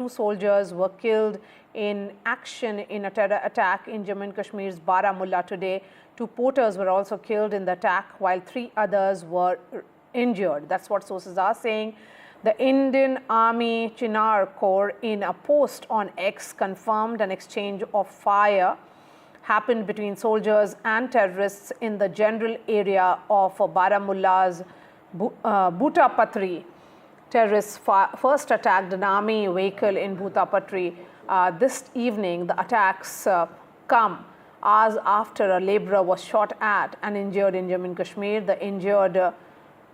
Two soldiers were killed in action in a terror attack in Jammu and Kashmir's Baramulla today. Two porters were also killed in the attack, while 3 others were injured. That's what sources are saying. The Indian Army Chinar Corps, in a post on X, confirmed an exchange of fire happened between soldiers and terrorists in the general area of Baramulla's Butapathri. Terrorists first attacked an army vehicle in Butapathri. This evening, the attacks come hours after a labourer was shot at and injured in Jammu and Kashmir. The injured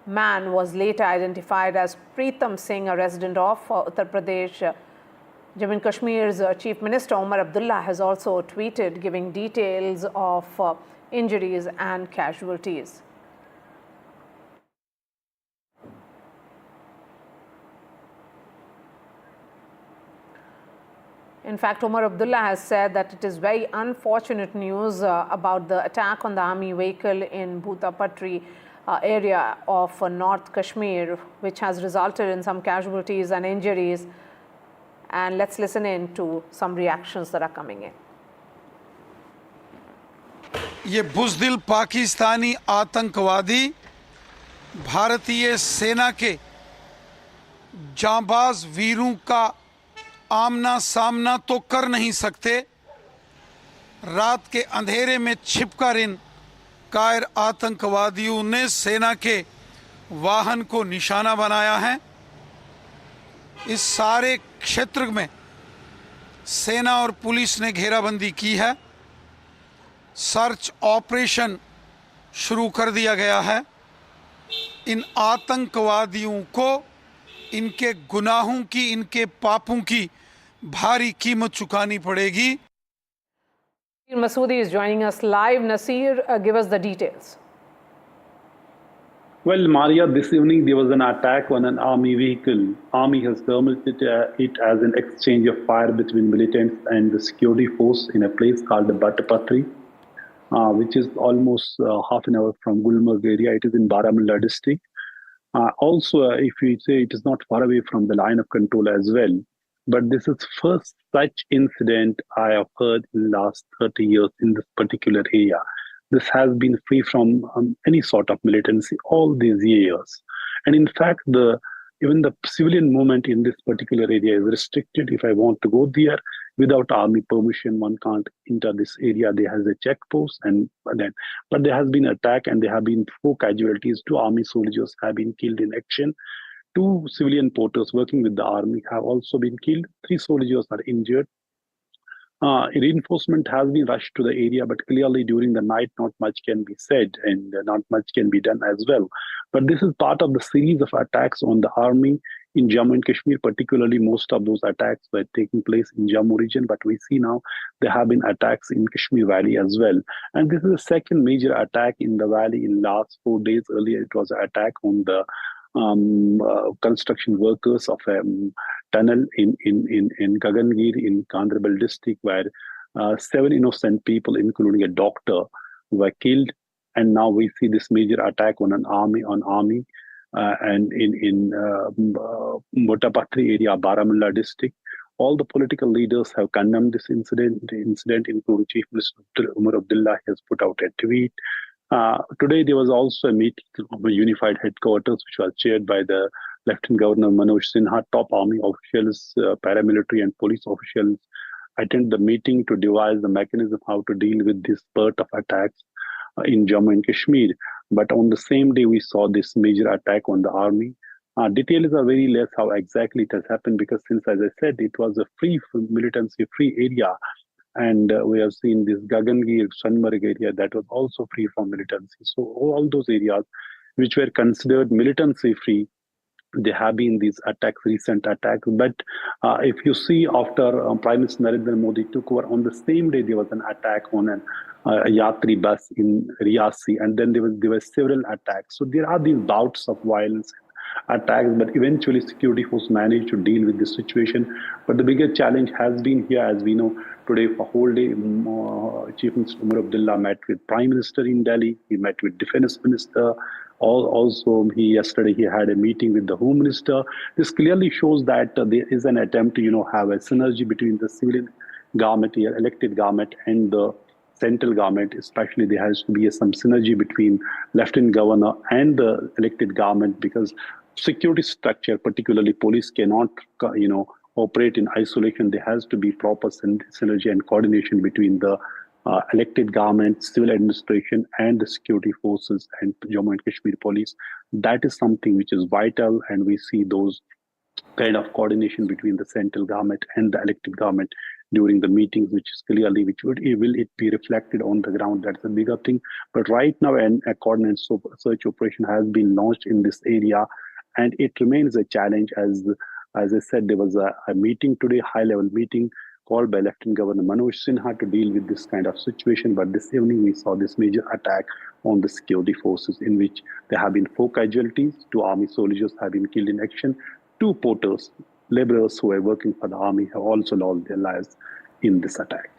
man was later identified as Pritam Singh, a resident of Uttar Pradesh. Jammu and Kashmir's Chief Minister Umar Abdullah has also tweeted giving details of injuries and casualties. In fact, Umar Abdullah has said that it is very unfortunate news about the attack on the army vehicle in Butapathri area of North Kashmir, which has resulted in some casualties and injuries. And let's listen in to some reactions that are coming in. ये बुज़दिल पाकिस्तानी आतंकवादी भारतीय सेना के जांबाज वीरों का आमना सामना तो कर नहीं सकते, रात के अंधेरे में छिपकर इन कायर आतंकवादियों ने सेना के वाहन को निशाना बनाया है। इस सारे क्षेत्र में सेना और पुलिस ने घेराबंदी की है। सर्च ऑपरेशन शुरू कर दिया गया है। इन आतंकवादियों को इनके गुनाहों की, इनके पापों की भारी कीमत चुकानी पड़ेगी। Masoodi is joining us live. Nasir, give us the details. Well, Maria, this evening there was an attack on an army vehicle. Army has termed it as an exchange of fire between militants and the security force in a place called the Butapathri, which is almost half an hour from Gulmarg area. It is in Baramulla district. Also, if we say it is not far away from the line of control as well. But this is first such incident I have heard in the last 30 years in this particular area. This has been free from any sort of militancy all these years. And in fact, even the civilian movement in this particular area is restricted. If I want to go there without army permission, one can't enter this area. There has a check post, but there has been attack and there have been 4 casualties. 2 army soldiers have been killed in action. 2 civilian porters working with the army have also been killed. 3 soldiers are injured. Reinforcement has been rushed to the area, but clearly during the night, not much can be said and not much can be done as well. But this is part of the series of attacks on the army in Jammu and Kashmir. Particularly, most of those attacks were taking place in Jammu region, but we see now there have been attacks in Kashmir Valley as well. And this is the second major attack in the valley in last 4 days. Earlier, it was an attack on the construction workers of a tunnel in Gagangir in Ganderbal district, where 7 innocent people, including a doctor, were killed. And now we see this major attack on army, and in Butapathri area, Baramulla district. All the political leaders have condemned this incident, including Chief Minister Umar Abdullah has put out a tweet. Today there was also a meeting of the unified headquarters, which was chaired by the Lieutenant Governor Manoj Sinha. Top army officials, paramilitary and police officials attend the meeting to devise the mechanism how to deal with this spurt of attacks in Jammu and Kashmir. But on the same day, we saw this major attack on the army. Details are very less how exactly it has happened, because since, as I said, it was a militancy-free area. And we have seen this Gagangir, Sunmarg area that was also free from militancy. So all those areas which were considered militancy-free, there have been these attacks, recent attacks. But if you see, after Prime Minister Narendra Modi took over, on the same day there was an attack on a Yatri bus in Riyasi, and then there were several attacks. So there are these bouts of violence, attacks, but eventually security force managed to deal with the situation. But the bigger challenge has been here, as we know, today for whole day, Chief Minister Umar Abdullah met with Prime Minister in Delhi. He met with Defense Minister, Also, yesterday he had a meeting with the Home Minister. This clearly shows that there is an attempt to, have a synergy between the civilian government, elected government, and the central government. Especially, there has to be some synergy between Lieutenant Governor and the elected government, because security structure, particularly police, cannot, operate in isolation. There has to be proper synergy and coordination between the elected government, civil administration, and the security forces and Jammu and Kashmir police. That is something which is vital, and we see those kind of coordination between the central government and the elected government during the meetings, which is clearly, will it be reflected on the ground? That's a bigger thing. But right now, a coordinated search operation has been launched in this area, and it remains a challenge. As I said, there was a meeting today, high-level meeting called by Lieutenant Governor Manoj Sinha to deal with this kind of situation. But this evening, we saw this major attack on the security forces, in which there have been 4 casualties. 2 army soldiers have been killed in action. 2 porters, laborers who were working for the army, have also lost their lives in this attack.